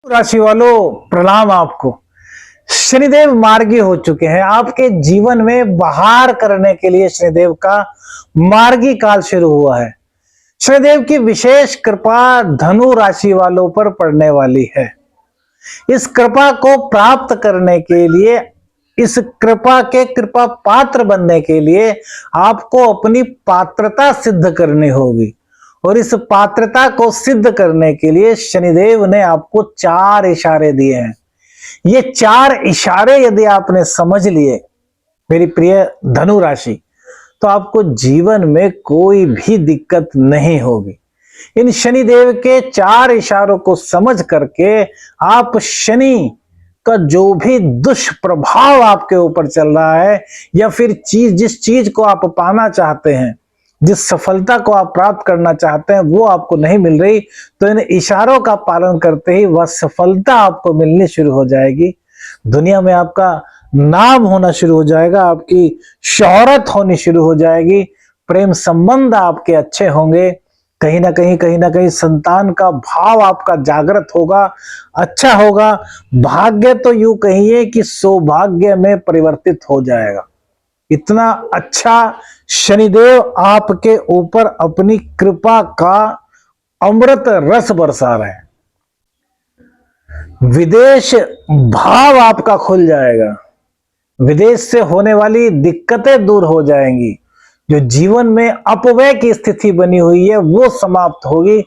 राशि वालों प्रणाम आपको। शनिदेव मार्गी हो चुके हैं। आपके जीवन में बहार करने के लिए शनिदेव का मार्गी काल शुरू हुआ है। शनिदेव की विशेष कृपा धनु राशि वालों पर पड़ने वाली है। इस कृपा को प्राप्त करने के लिए, इस कृपा के कृपा पात्र बनने के लिए आपको अपनी पात्रता सिद्ध करनी होगी। और इस पात्रता को सिद्ध करने के लिए शनिदेव ने आपको 4 इशारे दिए हैं। ये 4 इशारे यदि आपने समझ लिए मेरी प्रिय धनु राशि, तो आपको जीवन में कोई भी दिक्कत नहीं होगी। इन शनिदेव के 4 इशारों को समझ करके आप शनि का जो भी दुष्प्रभाव आपके ऊपर चल रहा है, या फिर जिस चीज को आप पाना चाहते हैं, जिस सफलता को आप प्राप्त करना चाहते हैं, वो आपको नहीं मिल रही, तो इन इशारों का पालन करते ही वह सफलता आपको मिलनी शुरू हो जाएगी। दुनिया में आपका नाम होना शुरू हो जाएगा, आपकी शोहरत होनी शुरू हो जाएगी, प्रेम संबंध आपके अच्छे होंगे, कहीं ना कहीं संतान का भाव आपका जागृत होगा, अच्छा होगा। भाग्य तो यूं कहिए कि सौभाग्य में परिवर्तित हो जाएगा। इतना अच्छा शनिदेव आपके ऊपर अपनी कृपा का अमृत रस बरसा रहे हैं। विदेश भाव आपका खुल जाएगा, विदेश से होने वाली दिक्कतें दूर हो जाएंगी, जो जीवन में अपव्यय की स्थिति बनी हुई है वो समाप्त होगी,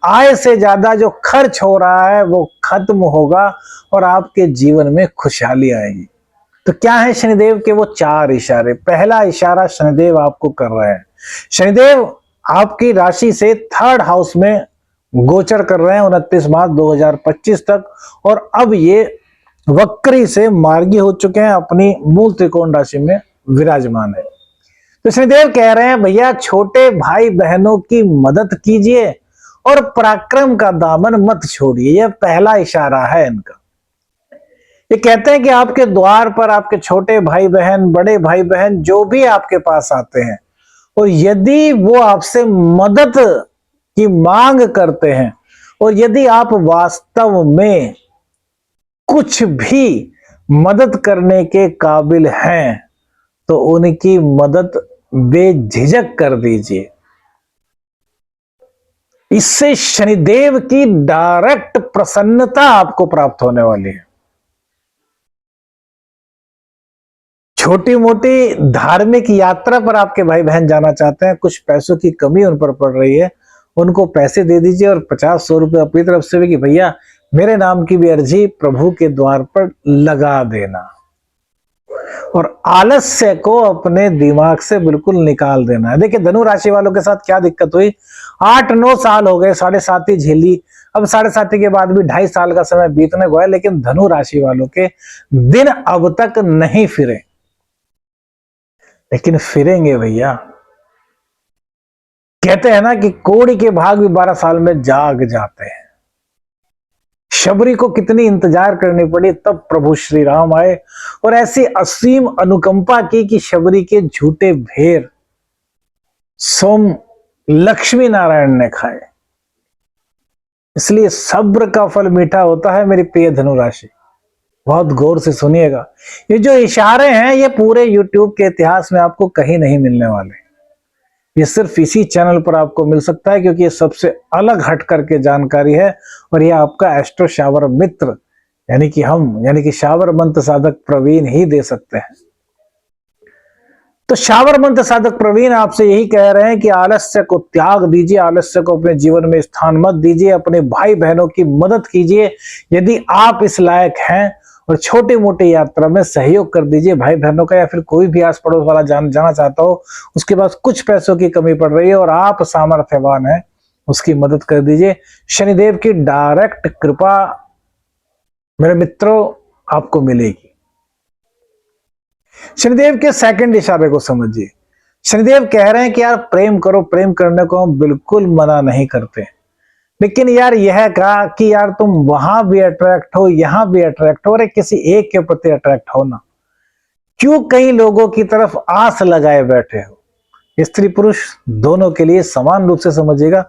आय से ज्यादा जो खर्च हो रहा है वो खत्म होगा और आपके जीवन में खुशहाली आएगी। तो क्या है शनिदेव के वो 4 इशारे? पहला इशारा शनिदेव आपको कर रहे हैं। शनिदेव आपकी राशि से 3rd हाउस में गोचर कर रहे हैं 29 मार्च 2025 तक, और अब ये वक्री से मार्गी हो चुके हैं, अपनी मूल त्रिकोण राशि में विराजमान है। तो शनिदेव कह रहे हैं भैया छोटे भाई बहनों की मदद कीजिए और पराक्रम का दामन मत छोड़िए। यह पहला इशारा है इनका। ये कहते हैं कि आपके द्वार पर आपके छोटे भाई बहन, बड़े भाई बहन जो भी आपके पास आते हैं, और यदि वो आपसे मदद की मांग करते हैं, और यदि आप वास्तव में कुछ भी मदद करने के काबिल हैं, तो उनकी मदद बेझिझक कर दीजिए। इससे शनिदेव की डायरेक्ट प्रसन्नता आपको प्राप्त होने वाली है। छोटी मोटी धार्मिक यात्रा पर आपके भाई बहन जाना चाहते हैं, कुछ पैसों की कमी उन पर पड़ रही है, उनको पैसे दे दीजिए और 50-100 रुपए अपनी तरफ से भी कि भैया मेरे नाम की भी अर्जी प्रभु के द्वार पर लगा देना, और आलस्य को अपने दिमाग से बिल्कुल निकाल देना है। देखिए धनु राशि वालों के साथ क्या दिक्कत हुई, 8-9 साल हो गए, 7.5 झेली, अब 7.5 के बाद भी 2.5 साल का समय बीतने को है, लेकिन धनु राशि वालों के दिन अब तक नहीं फिरे, लेकिन फिरेंगे भैया। कहते हैं ना कि कोड़ी के भाग भी 12 साल में जाग जाते हैं। शबरी को कितनी इंतजार करनी पड़ी, तब प्रभु श्री राम आए और ऐसी असीम अनुकंपा की कि शबरी के झूठे भेर सोम लक्ष्मी नारायण ने खाए। इसलिए सब्र का फल मीठा होता है मेरी प्रिय धनु राशि। बहुत गौर से सुनिएगा, ये जो इशारे हैं ये पूरे YouTube के इतिहास में आपको कहीं नहीं मिलने वाले। ये सिर्फ इसी चैनल पर आपको मिल सकता है, क्योंकि ये सबसे अलग हट करके जानकारी है, और ये आपका एस्ट्रो शावर मित्र यानी कि शावर मंत्र साधक प्रवीण ही दे सकते हैं। तो शावर मंत्र साधक प्रवीण आपसे यही कह रहे हैं कि आलस्य को त्याग दीजिए, आलस्य को अपने जीवन में स्थान मत दीजिए, अपने भाई बहनों की मदद कीजिए यदि आप इस लायक हैं, और छोटी मोटी यात्रा में सहयोग कर दीजिए भाई बहनों का, या फिर कोई भी आस पड़ोस वाला जाना चाहता हो, उसके पास कुछ पैसों की कमी पड़ रही है और आप सामर्थ्यवान हैं, उसकी मदद कर दीजिए। शनिदेव की डायरेक्ट कृपा मेरे मित्रों आपको मिलेगी। शनिदेव के 2nd इशारे को समझिए। शनिदेव कह रहे हैं कि यार प्रेम करो, प्रेम करने को हम बिल्कुल मना नहीं करते, लेकिन यार यह कहा कि यार तुम वहां भी अट्रैक्ट हो, यहां भी अट्रैक्ट हो, अरे किसी एक के प्रति अट्रैक्ट हो ना, क्यों कई लोगों की तरफ आस लगाए बैठे हो। स्त्री पुरुष दोनों के लिए समान रूप से समझिएगा,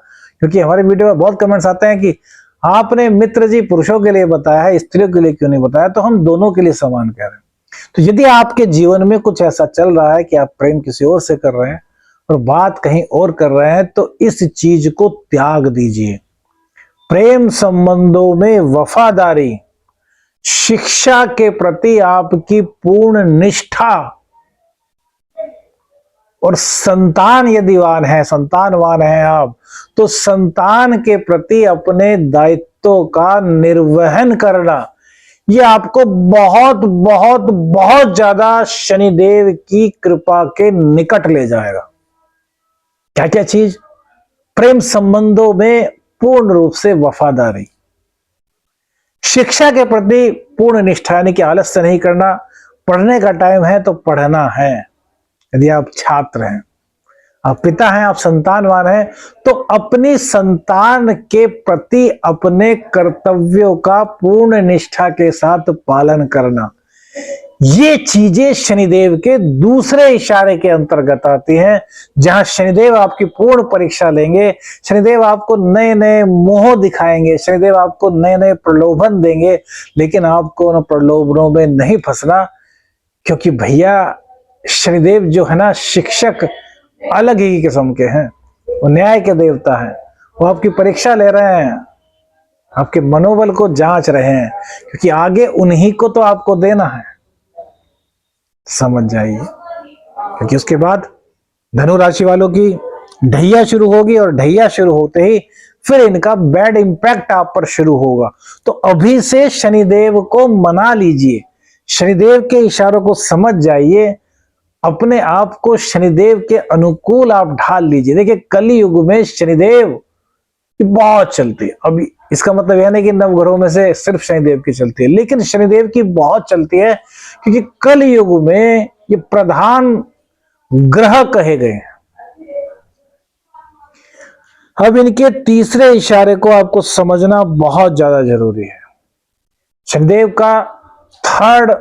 क्योंकि हमारे वीडियो में बहुत कमेंट्स आते हैं कि आपने मित्र जी पुरुषों के लिए बताया है, स्त्रियों के लिए क्यों नहीं बताया? तो हम दोनों के लिए समान कह रहे हैं। तो यदि आपके जीवन में कुछ ऐसा चल रहा है कि आप प्रेम किसी और से कर रहे हैं और बात कहीं और कर रहे हैं, तो इस चीज को त्याग दीजिए। प्रेम संबंधों में वफादारी, शिक्षा के प्रति आपकी पूर्ण निष्ठा, और संतान यदि संतानवान है आप, तो संतान के प्रति अपने दायित्वों का निर्वहन करना, ये आपको बहुत बहुत बहुत ज्यादा शनिदेव की कृपा के निकट ले जाएगा। क्या क्या चीज? प्रेम संबंधों में पूर्ण रूप से वफादारी, शिक्षा के प्रति पूर्ण निष्ठा, यानी कि आलस्य नहीं करना, पढ़ने का टाइम है तो पढ़ना है। यदि आप छात्र हैं, आप पिता हैं, आप संतानवान हैं, तो अपनी संतान के प्रति अपने कर्तव्यों का पूर्ण निष्ठा के साथ पालन करना, ये चीजें शनिदेव के दूसरे इशारे के अंतर्गत आती हैं, जहां शनिदेव आपकी पूर्ण परीक्षा लेंगे। शनिदेव आपको नए नए मोह दिखाएंगे, शनिदेव आपको नए नए प्रलोभन देंगे, लेकिन आपको उन प्रलोभनों में नहीं फंसना, क्योंकि भैया शनिदेव जो है ना, शिक्षक अलग ही किस्म के हैं। वो न्याय के देवता हैं। वो आपकी परीक्षा ले रहे हैं, आपके मनोबल को जांच रहे हैं, क्योंकि आगे उन्हीं को तो आपको देना है। समझ जाइए, क्योंकि उसके बाद धनु राशि वालों की ढैया शुरू होगी, और ढैया शुरू होते ही फिर इनका बैड इंपैक्ट आप पर शुरू होगा। तो अभी से शनिदेव को मना लीजिए, शनिदेव के इशारों को समझ जाइए, अपने आप को शनिदेव के अनुकूल आप ढाल लीजिए। देखिए, कली युग में शनिदेव की बहुत चलती है। अभी इसका मतलब यह नहीं कि नवग्रहों में से सिर्फ शनिदेव की चलती है, लेकिन शनिदेव की बहुत चलती है, क्योंकि कल युग में ये प्रधान ग्रह कहे गए हैं। अब इनके तीसरे इशारे को आपको समझना बहुत ज्यादा जरूरी है। शनिदेव का थर्ड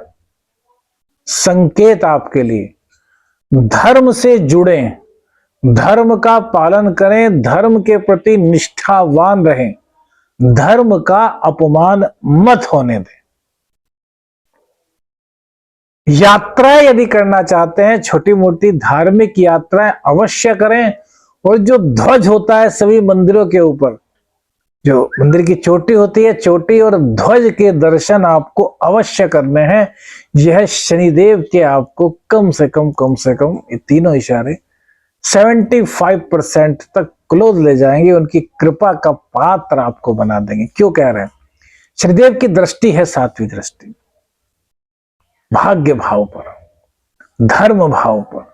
संकेत आपके लिए, धर्म से जुड़े, धर्म का पालन करें, धर्म के प्रति निष्ठावान रहें, धर्म का अपमान मत होने दें। यात्राएं यदि करना चाहते हैं, छोटी मोटी धार्मिक यात्राएं अवश्य करें। और जो ध्वज होता है सभी मंदिरों के ऊपर, जो मंदिर की चोटी होती है, चोटी और ध्वज के दर्शन आपको अवश्य करने हैं। यह शनिदेव के आपको कम से कम ये तीनों इशारे 75% तक क्लोज ले जाएंगे, उनकी कृपा का पात्र आपको बना देंगे। क्यों कह रहे हैं? शनिदेव की दृष्टि है 7वीं दृष्टि, भाग्य भाव पर, धर्म भाव पर।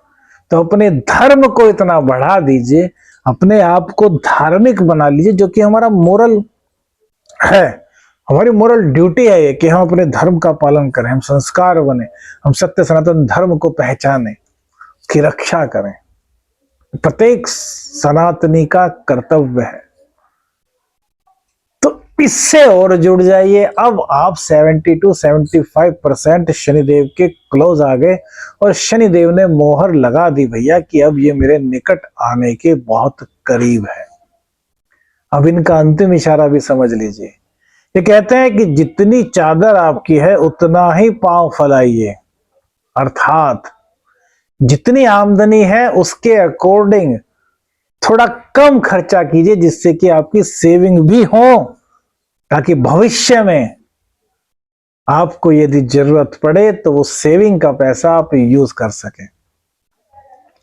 तो अपने धर्म को इतना बढ़ा दीजिए, अपने आप को धार्मिक बना लीजिए, जो कि हमारा मोरल है, हमारी मोरल ड्यूटी है ये, कि हम अपने धर्म का पालन करें, हम संस्कार बने, हम सत्य सनातन धर्म को पहचानें, उसकी रक्षा करें। प्रत्येक सनातनी का कर्तव्य है। तो इससे और जुड़ जाइए। अब आप 70-75% शनिदेव के क्लोज आ गए, और शनिदेव ने मोहर लगा दी भैया कि अब ये मेरे निकट आने के बहुत करीब है। अब इनका अंतिम इशारा भी समझ लीजिए। ये कहते हैं कि जितनी चादर आपकी है उतना ही पांव फैलाइए, अर्थात जितनी आमदनी है उसके अकॉर्डिंग थोड़ा कम खर्चा कीजिए, जिससे कि आपकी सेविंग भी हो, ताकि भविष्य में आपको यदि जरूरत पड़े तो वो सेविंग का पैसा आप यूज कर सकें।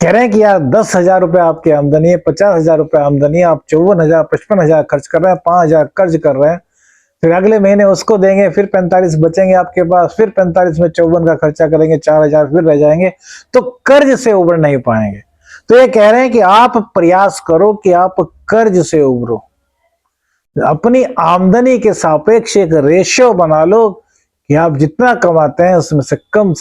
कह रहे हैं कि यार 10,000 रुपए आपकी आमदनी है, 50,000 रुपए आमदनी है, आप 54,000 55,000 खर्च कर रहे हैं, 5,000 कर्ज कर रहे हैं, फिर अगले महीने उसको देंगे, फिर 45 बचेंगे आपके पास, फिर 45 में 54 का खर्चा करेंगे, 4,000 फिर रह जाएंगे, तो कर्ज से उबर नहीं पाएंगे। तो ये कह रहे हैं कि आप प्रयास करो कि आप कर्ज से उबरो, अपनी आमदनी के सापेक्ष एक रेशियो बना लो कि आप जितना कमाते हैं उसमें से कम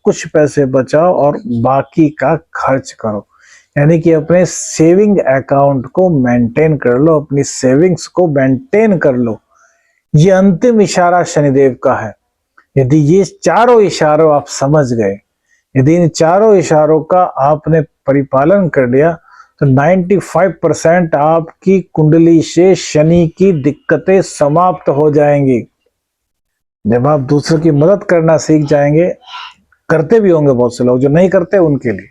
कुछ पैसे बचाओ और बाकी का खर्च करो। यानी कि अपने सेविंग अकाउंट को मेंटेन कर लो, अपनी सेविंग्स को मेंटेन कर लो। ये अंतिम इशारा शनिदेव का है। यदि ये चारों इशारों आप समझ गए, यदि इन चारों इशारों का आपने परिपालन कर लिया, तो 95% आपकी कुंडली से शनि की दिक्कतें समाप्त हो जाएंगी। जब आप दूसरों की मदद करना सीख जाएंगे, करते भी होंगे बहुत से लोग, जो नहीं करते उनके लिए,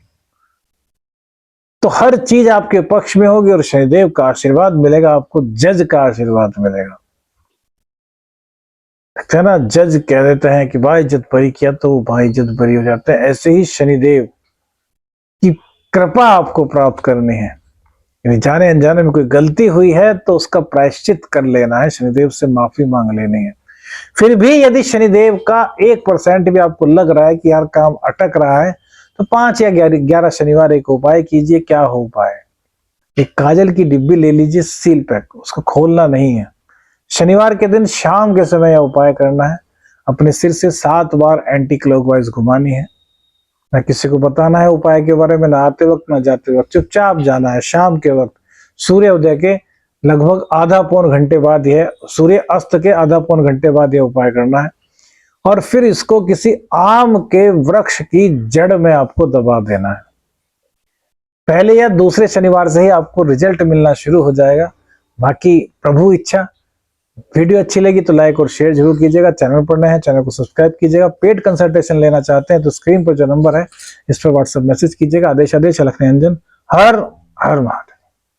तो हर चीज आपके पक्ष में होगी और शनिदेव का आशीर्वाद मिलेगा आपको, जज का आशीर्वाद मिलेगा। है ना, जज कह देते हैं कि भाई इज्जत बरी किया तो भाई इज्जत बरी हो जाते हैं। ऐसे ही शनिदेव की कृपा आपको प्राप्त करनी है। यदि जाने अनजाने में कोई गलती हुई है तो उसका प्रायश्चित कर लेना है, शनिदेव से माफी मांग लेनी है। फिर भी यदि शनिदेव का 1% भी आपको लग रहा है कि यार काम अटक रहा है, तो 5 या 11 शनिवार एक उपाय कीजिए। क्या हो उपाय? एक काजल की डिब्बी ले लीजिए, सील पैक, उसको खोलना नहीं है। शनिवार के दिन शाम के समय यह उपाय करना है। अपने सिर से 7 बार एंटी क्लॉकवाइज घुमानी है। ना किसी को बताना है उपाय के बारे में, ना आते वक्त ना जाते वक्त, चुपचाप जाना है। शाम के वक्त सूर्य उदय के लगभग आधा पौन घंटे बाद, यह सूर्य अस्त के आधा पौन घंटे बाद यह उपाय करना है। और फिर इसको किसी आम के वृक्ष की जड़ में आपको दबा देना है। पहले या दूसरे शनिवार से ही आपको रिजल्ट मिलना शुरू हो जाएगा। बाकी प्रभु इच्छा। वीडियो अच्छी लगी तो लाइक और शेयर जरूर कीजिएगा। चैनल पर नए हैं, चैनल को सब्सक्राइब कीजिएगा। पेड कंसल्टेशन लेना चाहते हैं तो स्क्रीन पर जो नंबर है इस पर व्हाट्सएप मैसेज कीजिएगा। आदेश अलख निरंजन। हर हर महादेव।